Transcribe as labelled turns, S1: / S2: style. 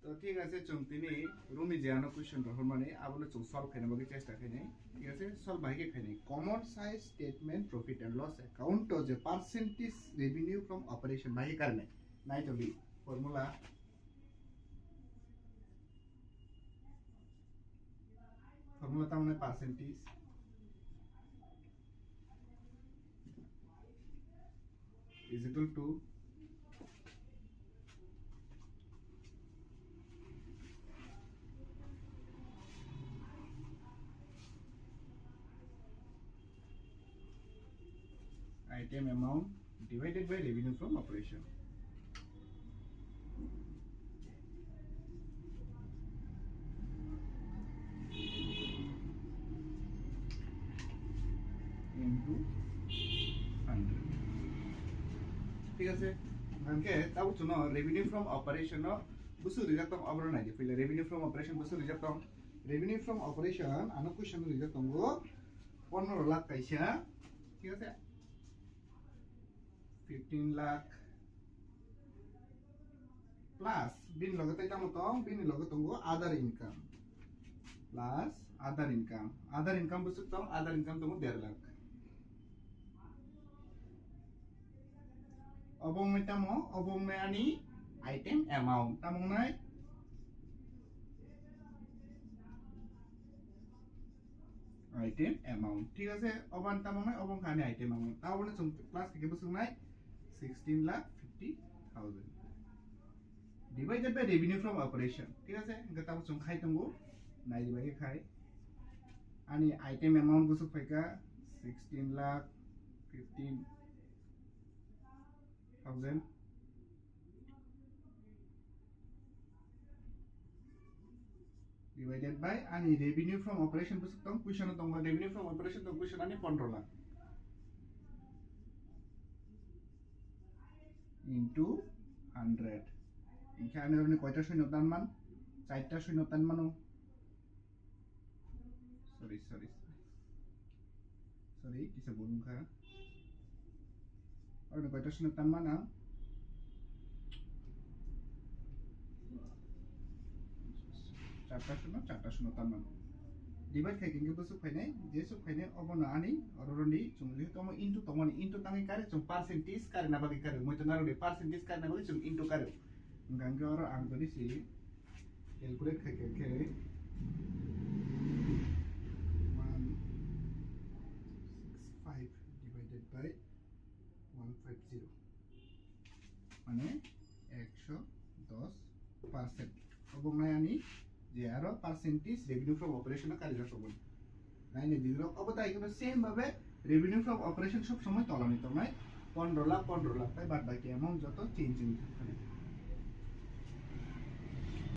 S1: তো ঠিক আছে চুং তিনি রুমি জিয়ানো কোশ্চেন রহর মানে আবলে চুং সলভ খাইনে বগে চেষ্টা খাইনে ঠিক আছে সলভ ভাইকে খাইনে common size statement profit and loss account তো যে পার্সেন্টেজ রেভিনিউ ফ্রম অপারেশন ভাইকে কারণে নাই তো বি ফর্মুলা তা মানে percentage is equal to item amount divided by revenue from operation. Into 100. ঠিক আছে আমাকে তাও শুনো রেভিনিউ ফ্রম অপারেশন বুসু রিজাল্ট অবরণ নাই ফিলে রেভিনিউ ফ্রম অপারেশন বুসু রিজাল্ট রেভিনিউ ফ্রম অপারেশন আনো কোশ্চেন রিজাল্ট গো 15 লাখ কাইসা ঠিক আছে 15 লাখ প্লাস বিন লগে তাই কাম তো বিন লগে তঙ্গো other income plus other income বুসু তো আদার ইনকাম তঙ্গো 1.5 lakh obong mai tamo obong mai ani item amount tamong nai item amount ঠিক আছে oban tamong nai obong khani item amount ta bole chung class ke busung nai 16,50,000 divided by revenue from operation ঠিক আছে engka ta chung khai tongo nai dibai khai ani item amount busuk phaika 16,15,000 divided by ani revenue from operation busuk tong question tong revenue from operation tong question ani 15 lakh into 100 এখানে আপনি কয়টা শূন্য তান মান চারটা শূন্য তান মানো সরি কিসে বলুন খা আপনি কয়টা শূন্য তান মানা চারটা শূন্য তান মানো ডিভাইড খাই কিন্তু বসু ফাইনে যে সব ফাইনে অবনা আনি অররনি চুংলি তম ইনটু তমনি ইনটু তাঙ্গি কারে চুং পার্সেন্টেজ কারে না বাকি কারে মই তো নারুলে পার্সেন্টেজ কারে না বাকি চুং ইনটু কারে গাঙ্গে আর আং যদি সি ক্যালকুলেট খাই কে 165 divided by 150 মানে 110% এবং নাই আনি যে আরো পার্সেন্টেজ রেভিনিউ ফ্রম অপারেশন কারিগর সবন নাই নে দিল অবতা এখানে সেম ভাবে রেভিনিউ ফ্রম অপারেশন সব সময় তলানিত নাই 15 লাখ তাই বাদ বাকি অ্যামাউন্ট যত চেঞ্জিং থাকে